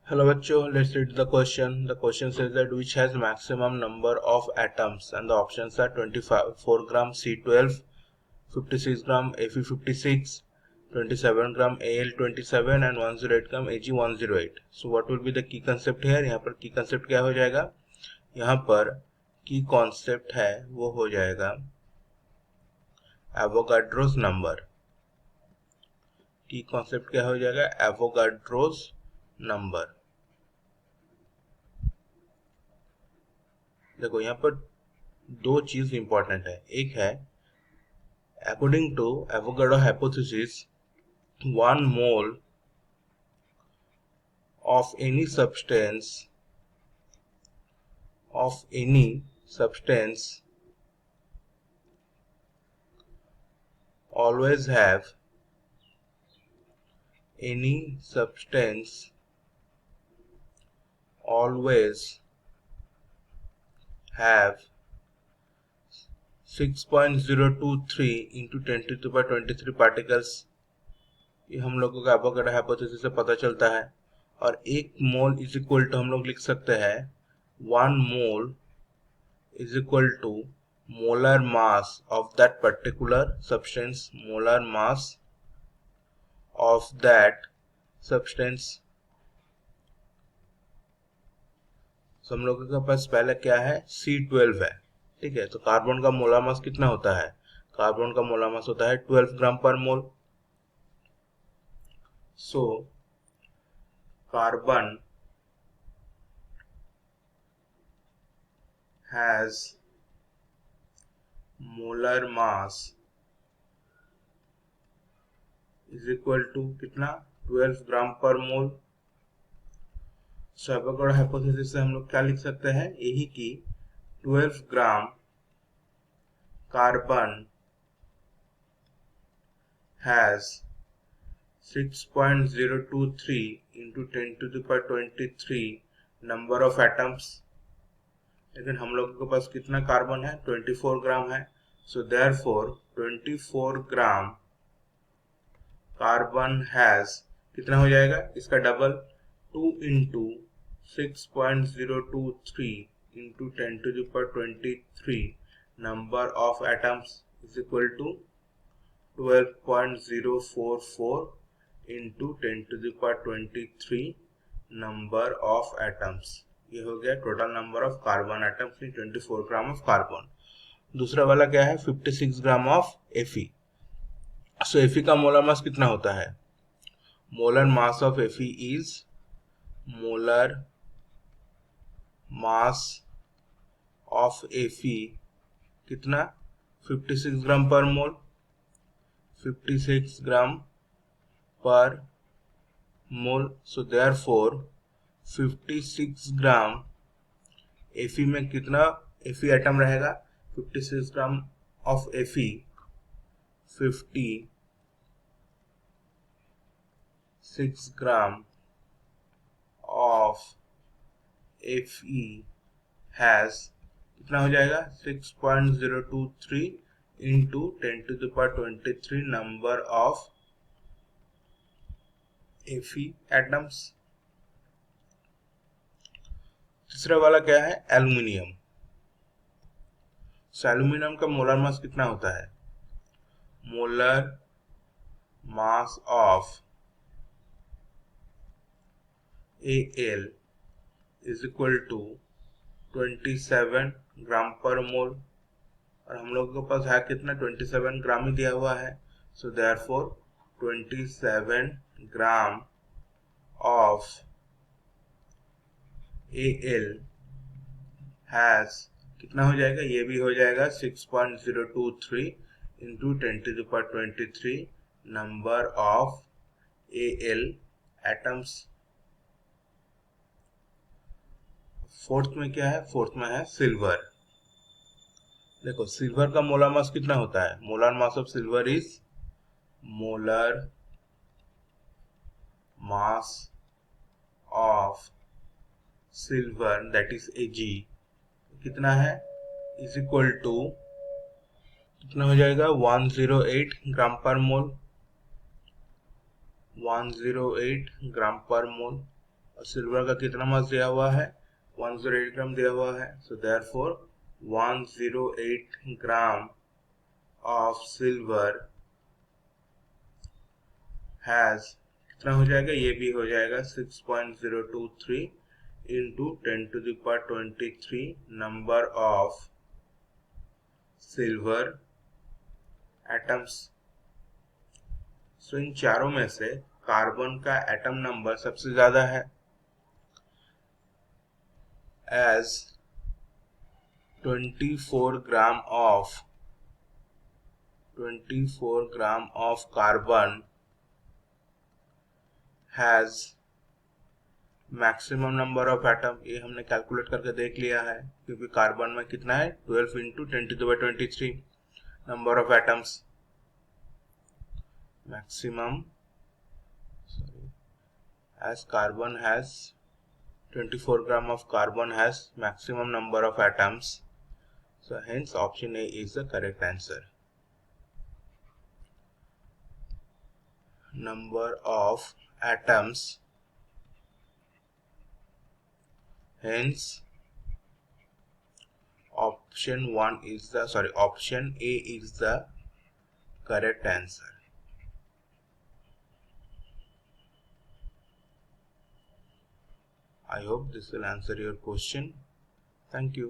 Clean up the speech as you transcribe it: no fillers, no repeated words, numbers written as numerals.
Hello bachcho, let's read the question. The question says that which has maximum number of atoms, and the options are 24 gram C12, 56 gram Fe56, 27 gram Al27 and 108 gram Ag108. So what will be the key concept here? यहाँ पर key concept क्या हो जाएगा? यहाँ पर key concept है वो हो जाएगा Avogadro's number. key concept क्या हो जाएगा? Avogadro's number. देखो यहाँ पर दो चीज इंपॉर्टेंट है. एक है according to Avogadro hypothesis 1 mole of any substance always have always have 6.023 into 10 to the power 23 particles. ये हम लोगों का एवोगाड्रो हाइपोथेसिस से पता चलता है. और 1 मोल इज इक्वल टू हम लोग लिख सकते हैं 1 mole is equal to molar mass of that particular substance. Molar mass of that substance. तो हम लोगों के पास पहले क्या है C12 है. ठीक है, तो कार्बन का मोलर मास कितना होता है? कार्बन का मोलर मास होता है 12 ग्राम पर mole. So carbon has molar mass is equal to कितना 12 ग्राम पर मोल. सो एवोगाड्रो हाइपोथेसिस से हम लोग क्या लिख सकते हैं? यही कि 12 gram carbon has 6.023 into 10 to the power 23 number of atoms. लेकिन हम लोगों के पास कितना कार्बन है? 24 ग्राम है. So therefore 24 gram carbon has कितना हो जाएगा? इसका double 2 into 6.023 into 10 to the power 23 number of atoms is equal to 12.044 into 10 to the power 23 number of atoms. ये हो गया total number of carbon atoms in 24 gram of carbon. दूसरा वाला क्या है? 56 gram of Fe. So Fe का molar mass कितना होता है? Molar mass of Fe is molar mass of Fe कितना? 56 ग्राम पर मोल. 56 ग्राम पर मोल. सो देयरफॉर 56 ग्राम Fe में कितना Fe एटम रहेगा? 56 gram of Fe 56 gram of Fe has कितना हो जाएगा? 6.023 into 10 to the power 23 number of Fe atoms. तीसरा वाला क्या है? एल्यूमिनियम. सो एल्यूमिनियम का मोलर मास कितना होता है? Molar mass of Al is equal to 27 gram पर मोल. और हम लोगों के पास है कितना? 27 ग्राम ही दिया हुआ है. So therefore 27 gram of Al has कितना हो जाएगा? ये भी हो जाएगा 6.023 into 10 to the power 23 number of Al atoms. Fourth में क्या है? फोर्थ में है सिल्वर. देखो सिल्वर का मोलर मास कितना होता है? Molar mass of silver is molar mass of silver that is Ag कितना है? इज इक्वल टू कितना हो जाएगा? 108 ग्राम पर मोल. 108 ग्राम पर मोल. और सिल्वर का कितना मास दिया हुआ है, 108 ग्राम दिया हुआ है। So therefore 108 gram of silver has, कितना हो जाएगा, ये भी हो जाएगा 6.023 into 10⁻23 number of silver atoms. So इन चारों में से कार्बन का एटम नंबर सबसे ज्यादा है, as 24 gram of carbon has maximum number of atom. ये हमने कैलकुलेट करके देख लिया है, क्योंकि कार्बन में कितना है, 12 into 10⁻23 number of atoms. Maximum, as carbon has 24 gram of carbon has maximum number of atoms, so hence option A is the correct answer. Number of atoms, hence option A is the correct answer. I hope this will answer your question. Thank you.